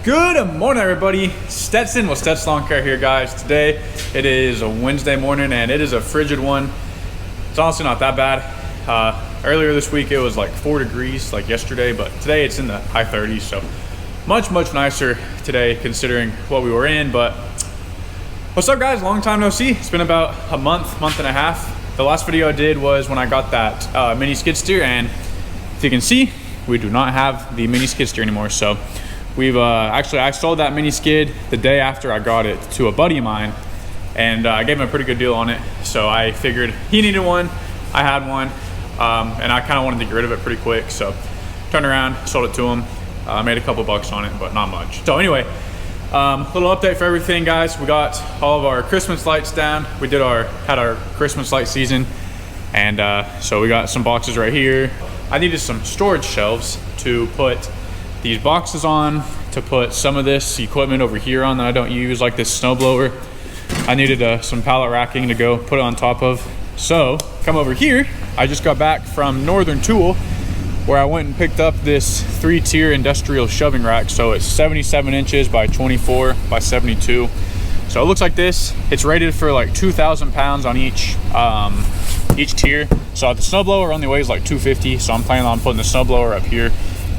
Good morning, everybody. Stetson with Stetson Lawn Care here, guys. Today it is a Wednesday morning and it is a frigid one. It's honestly not that bad. Earlier this week it was like 4 degrees like yesterday, but today it's in the high 30s, so much nicer today considering what we were in. But what's up, guys? Long time no see. It's been about a month and a half. The last video I did was when I got that mini skid steer, and if you can see, we do not have the mini skid steer anymore. So we've actually, I sold that mini skid the day after I got it to a buddy of mine, and I gave him a pretty good deal on it. So I figured he needed one, I had one, and I kind of wanted to get rid of it pretty quick. So turned around, sold it to him. Made a couple bucks on it, but not much. So anyway, little update for everything, guys. We got all of our Christmas lights down. We had our Christmas light season, and so we got some boxes right here. I needed some storage shelves to put these boxes on, to put some of this equipment over here on that I don't use, like this snowblower. I needed some pallet racking to go put it on top of. So come over here. I just got back from Northern Tool, where I went and picked up this 3-tier industrial shelving rack. So it's 77 inches by 24 by 72. So it looks like this. It's rated for like 2,000 pounds on each tier. So the snowblower only weighs like 250. So I'm planning on putting the snowblower up here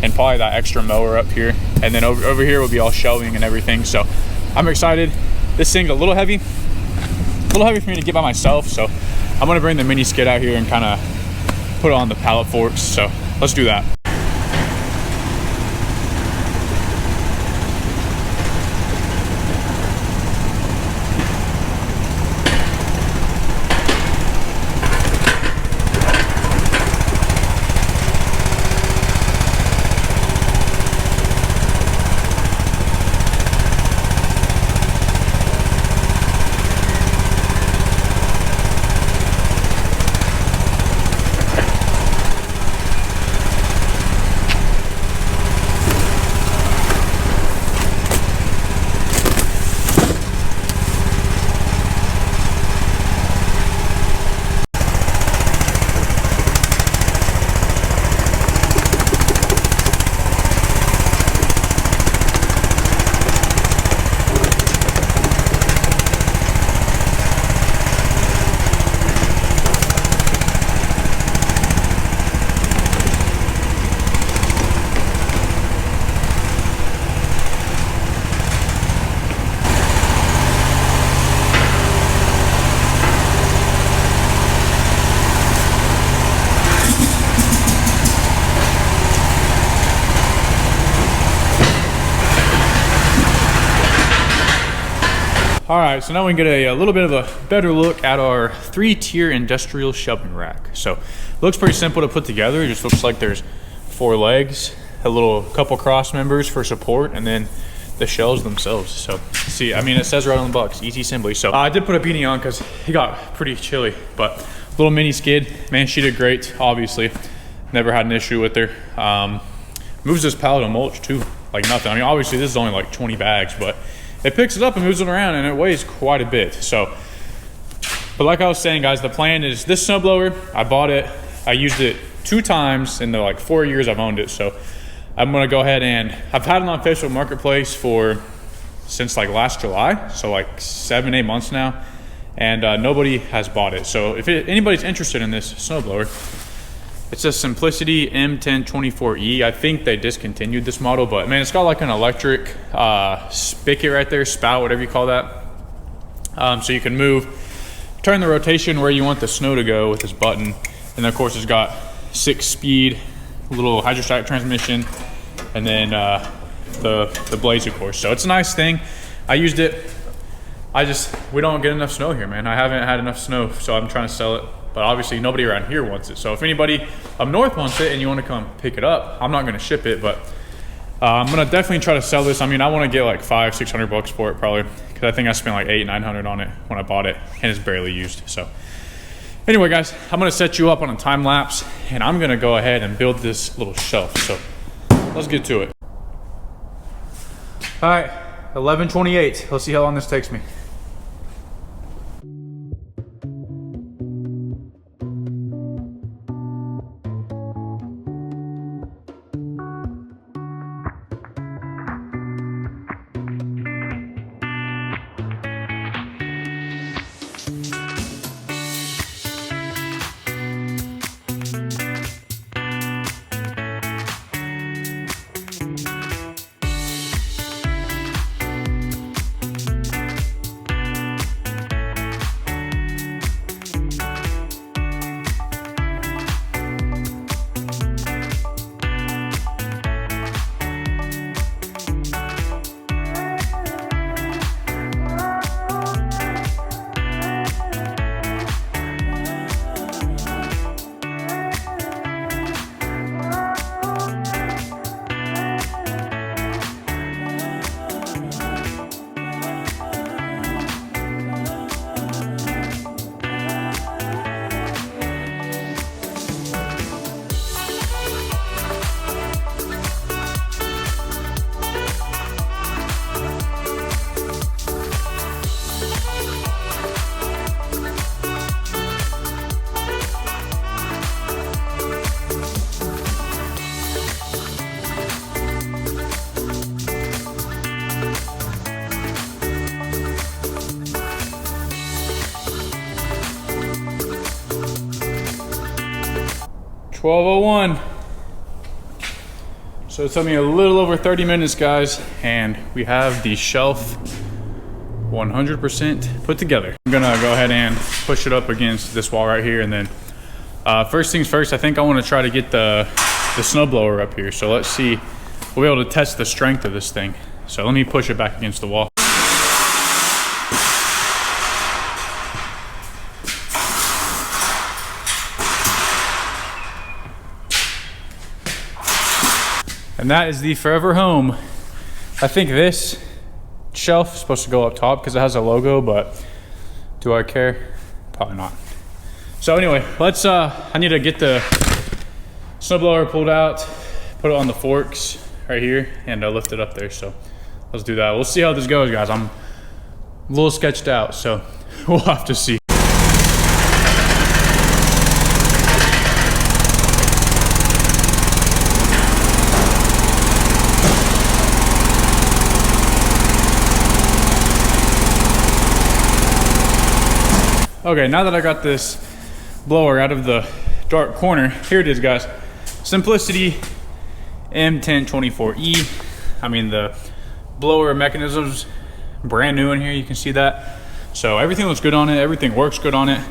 and probably that extra mower up here. And then over here will be all shelving and everything. So I'm excited. This thing's a little heavy for me to get by myself. So I'm gonna bring the mini skid out here and kind of put it on the pallet forks. So let's do that. All right, so now we can get a little bit of a better look at our 3-tier industrial shelving rack. So it looks pretty simple to put together. It just looks like there's 4 legs, a couple cross members for support, and then the shelves themselves. So see, I mean, it says right on the box, easy assembly. So I did put a beanie on because it got pretty chilly, but little mini skid, man, she did great, obviously. Never had an issue with her. Moves this pallet of mulch too, like nothing. I mean, obviously this is only like 20 bags, but it picks it up and moves it around, and it weighs quite a bit. So, but like I was saying, guys, the plan is this snowblower, I bought it, I used it 2 times in the like 4 years I've owned it. So I'm gonna go ahead, and I've had it on Facebook Marketplace since like last July. So like 7-8 months now, and nobody has bought it. So if anybody's interested in this snowblower, it's a Simplicity M1024E. I think they discontinued this model, but man, it's got like an electric spigot right there, spout, whatever you call that. So you can turn the rotation where you want the snow to go with this button. And then of course it's got 6-speed, little hydrostatic transmission, and then the blades, of course. So it's a nice thing. I used it. We don't get enough snow here, man. I haven't had enough snow, so I'm trying to sell it. But obviously nobody around here wants it. So if anybody up north wants it and you want to come pick it up, I'm not going to ship it, but I'm going to definitely try to sell this. I mean, I want to get like $500-600 bucks for it probably, because I think I spent like $800-900 on it when I bought it, and it's barely used. So anyway, guys, I'm going to set you up on a time lapse, and I'm going to go ahead and build this little shelf. So let's get to it. All right, 11:28. Let's see how long this takes me. 12:01. So it took me a little over 30 minutes, guys, and we have the shelf 100% put together. I'm gonna go ahead and push it up against this wall right here, and then first things first, I think I want to try to get the snowblower up here. So let's see, we'll be able to test the strength of this thing. So let me push it back against the wall. And that is the forever home. I think this shelf is supposed to go up top because it has a logo, but do I care? Probably not. So anyway, let's, I need to get the snowblower pulled out, put it on the forks right here, and lift it up there. So let's do that. We'll see how this goes, guys. I'm a little sketched out, so we'll have to see. Okay, now that I got this blower out of the dark corner, here it is, guys. Simplicity M1024E. I mean, the blower mechanism's brand new in here, you can see that. So everything looks good on it, everything works good on it.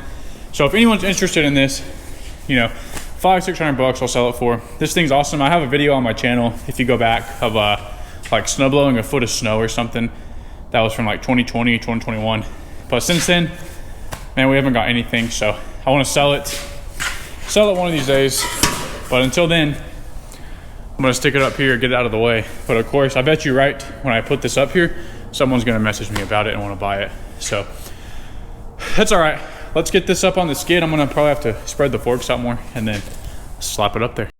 So if anyone's interested in this, you know, $500-600 bucks I'll sell it for. This thing's awesome. I have a video on my channel, if you go back, of like snow blowing a foot of snow or something. That was from like 2020, 2021. But since then, man, we haven't got anything, so I want to sell it one of these days. But until then, I'm gonna stick it up here, get it out of the way. But of course, I bet you right when I put this up here, someone's gonna message me about it and want to buy it. So that's all right. Let's get this up on the skid. I'm gonna probably have to spread the forks out more and then slap it up there.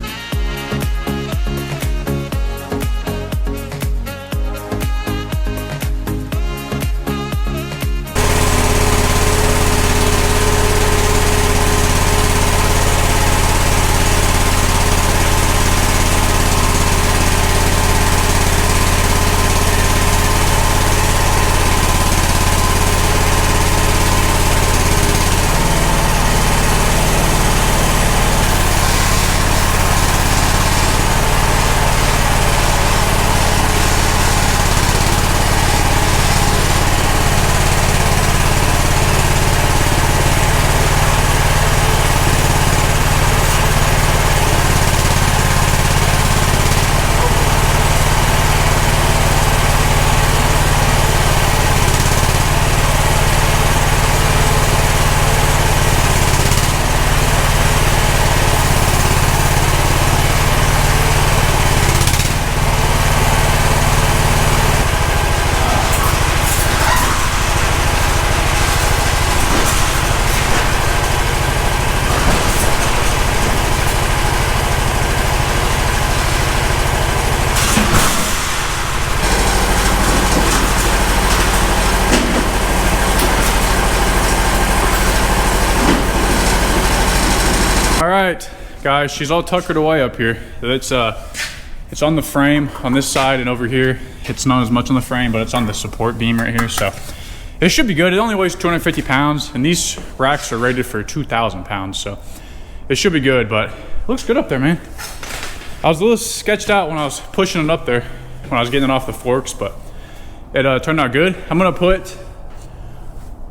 All right, guys, she's all tuckered away up here. It's on the frame on this side, and over here, it's not as much on the frame, but it's on the support beam right here. So it should be good. It only weighs 250 pounds, and these racks are rated for 2,000 pounds. So it should be good, but it looks good up there, man. I was a little sketched out when I was pushing it up there, when I was getting it off the forks, but it turned out good. I'm gonna put,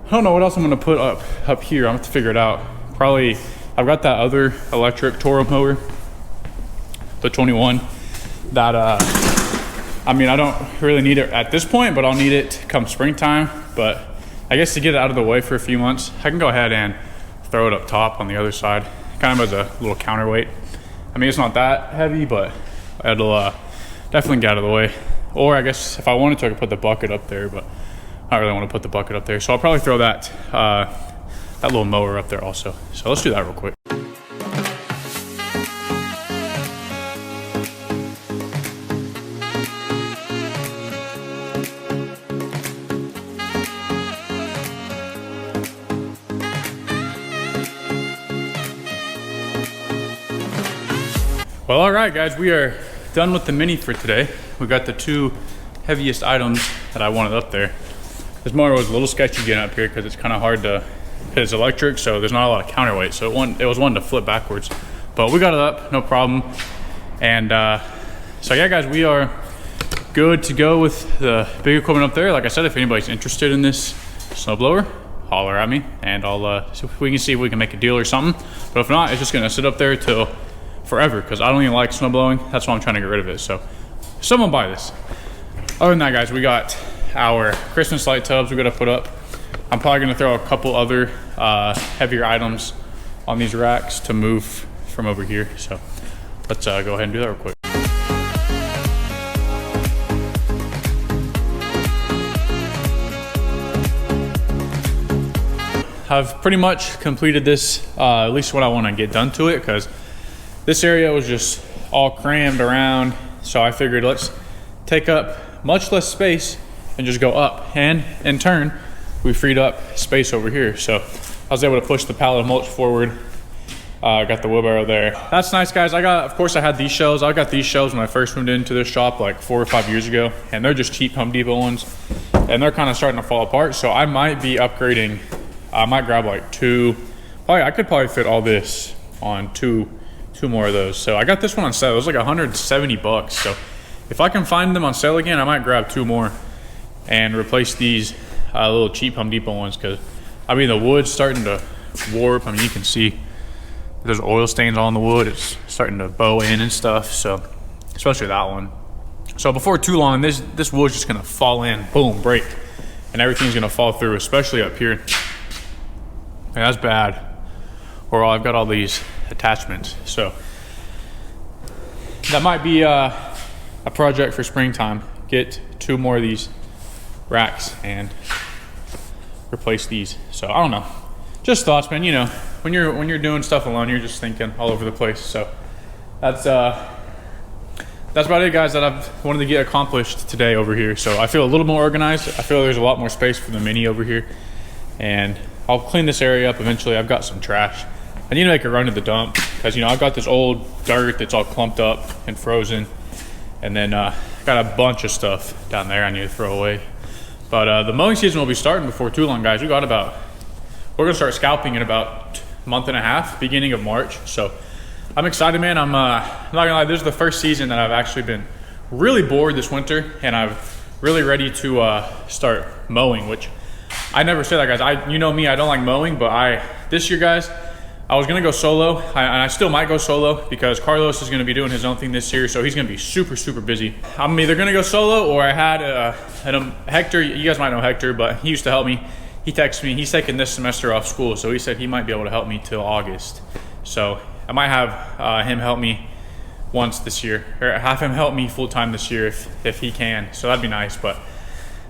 I don't know what else I'm gonna put up here. I'm gonna have to figure it out. Probably, I've got that other electric Toro mower, the 21, that I mean, I don't really need it at this point, but I'll need it come springtime. But I guess to get it out of the way for a few months, I can go ahead and throw it up top on the other side, kind of as a little counterweight. I mean, it's not that heavy, but it'll definitely get out of the way. Or I guess if I wanted to, I could put the bucket up there, but I don't really want to put the bucket up there. So I'll probably throw that that little mower up there also. So let's do that real quick. Well, all right, guys, we are done with the Mini for today. We got the two heaviest items that I wanted up there. This motor was a little sketchy getting up here because it's kind of hard to, it's electric, so there's not a lot of counterweight. So it was one to flip backwards but we got it up, no problem. And so yeah, guys, we are good to go with the big equipment up there. Like I said, if anybody's interested in this snowblower, holler at me, and I'll we can see if we can make a deal or something. But if not, it's just gonna sit up there till forever, because I don't even like snowblowing. That's why I'm trying to get rid of it. So someone buy this. Other than that, guys, we got our Christmas light tubs we gotta put up. I'm probably gonna throw a couple other heavier items on these racks to move from over here. So let's go ahead and do that real quick. I've pretty much completed this, at least what I want to get done to it, because this area was just all crammed around. So I figured let's take up much less space and just go up, and in turn we freed up space over here. So I was able to push the pallet of mulch forward. Got the wheelbarrow there. That's nice, guys. Of course I had these shelves. I got these shelves when I first moved into this shop like 4 or 5 years ago, and they're just cheap Home Depot ones, and they're kind of starting to fall apart. So I might be upgrading. I might grab like 2. I could probably fit all this on two more of those. So I got this one on sale. It was like 170 bucks. So if I can find them on sale again, I might grab 2 more and replace these little cheap Home Depot ones, because I mean the wood's starting to warp. I mean, you can see there's oil stains on the wood. It's starting to bow in and stuff. So especially that one. So before too long, this wood's just gonna fall in, boom, break, and everything's gonna fall through, especially up here. And that's bad. Or I've got all these attachments. So that might be a project for springtime. Get 2 more of these racks and replace these. So I don't know. Just thoughts, man. You know, when you're doing stuff alone, you're just thinking all over the place. So that's about it, guys, that I've wanted to get accomplished today over here. So I feel a little more organized. I feel there's a lot more space for the Mini over here, and I'll clean this area up eventually. I've got some trash. I need to make a run to the dump, because, you know, I've got this old dirt that's all clumped up and frozen, and then got a bunch of stuff down there I need to throw away. But the mowing season will be starting before too long, guys. We're gonna start scalping in about a month and a half, beginning of March. So I'm excited, man. I'm not gonna lie, this is the first season that I've actually been really bored this winter, and I'm really ready to start mowing, which I never say that, guys. You know me, I don't like mowing, but this year, guys, I was gonna go solo, and I still might go solo, because Carlos is gonna be doing his own thing this year, so he's gonna be super, super busy. I'm either gonna go solo, or I had Hector. You guys might know Hector, but he used to help me. He texted me, he's taking this semester off school, so he said he might be able to help me till August. So I might have him help me once this year, or have him help me full-time this year if he can, so that'd be nice. But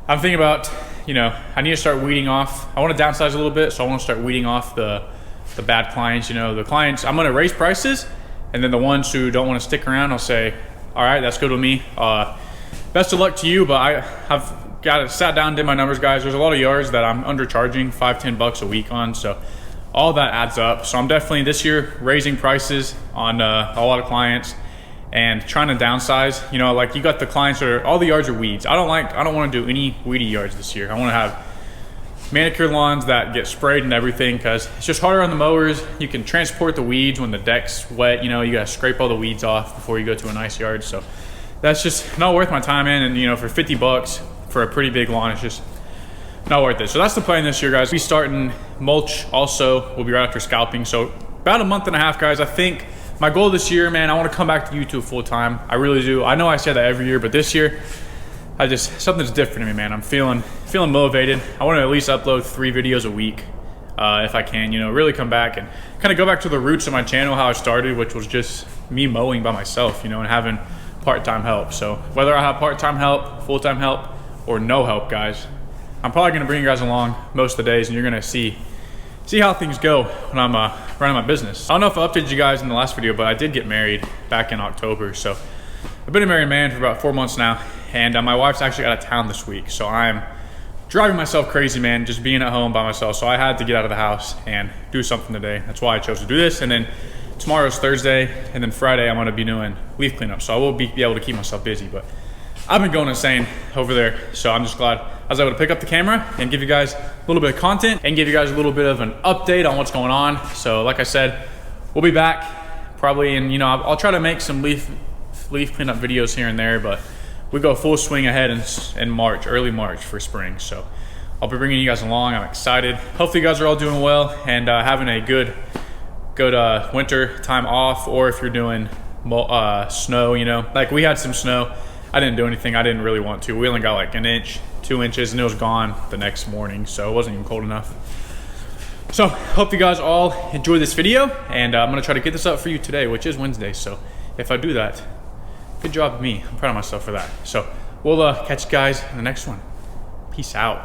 I'm thinking about, you know, I need to start weeding off. I want to downsize a little bit, so I want to start weeding off the bad clients. You know, the clients, I'm going to raise prices, and then the ones who don't want to stick around, I'll say, all right, that's good with me. Best of luck to you, but I've sat down and did my numbers, guys. There's a lot of yards that I'm undercharging $5-10 bucks a week on, so all that adds up. So I'm definitely this year raising prices on a lot of clients and trying to downsize. You know, like, you got the clients that are, all the yards are weeds. I don't want to do any weedy yards this year. I want to have manicured lawns that get sprayed and everything, because it's just harder on the mowers. You can transport the weeds when the deck's wet. You know, you gotta scrape all the weeds off before you go to a nice yard. So that's just not worth my time in. And, you know, for 50 bucks for a pretty big lawn, it's just not worth it. So that's the plan this year, guys. We starting mulch also. We'll be right after scalping. So about a month and a half, guys. I think my goal this year, man, I want to come back to YouTube full time. I really do. I know I say that every year, but this year, something's different in me, man. I'm feeling motivated. I want to at least upload 3 videos a week if I can, you know, really come back and kind of go back to the roots of my channel, how I started, which was just me mowing by myself, you know, and having part-time help. So whether I have part-time help, full-time help, or no help, guys, I'm probably going to bring you guys along most of the days, and you're going to see how things go when I'm running my business. I don't know if I updated you guys in the last video, but I did get married back in October. So I've been a married man for about 4 months now, and my wife's actually out of town this week. So I'm driving myself crazy, man, just being at home by myself. So I had to get out of the house and do something today. That's why I chose to do this. And then tomorrow's Thursday, and then Friday I'm gonna be doing leaf cleanup. So I will be able to keep myself busy, but I've been going insane over there. So I'm just glad I was able to pick up the camera and give you guys a little bit of content and give you guys a little bit of an update on what's going on. So like I said, we'll be back probably, and you know, I'll try to make some leaf cleanup videos here and there, but we go full swing ahead in March, early March for spring. So I'll be bringing you guys along. I'm excited. Hopefully you guys are all doing well and having a good winter time off, or if you're doing snow, you know, like we had some snow. I didn't do anything. I didn't really want to. We only got like an inch, 2 inches, and it was gone the next morning, so it wasn't even cold enough. So hope you guys all enjoy this video, and I'm gonna try to get this up for you today, which is Wednesday. So if I do that, good job of me. I'm proud of myself for that. So we'll catch you guys in the next one. Peace out.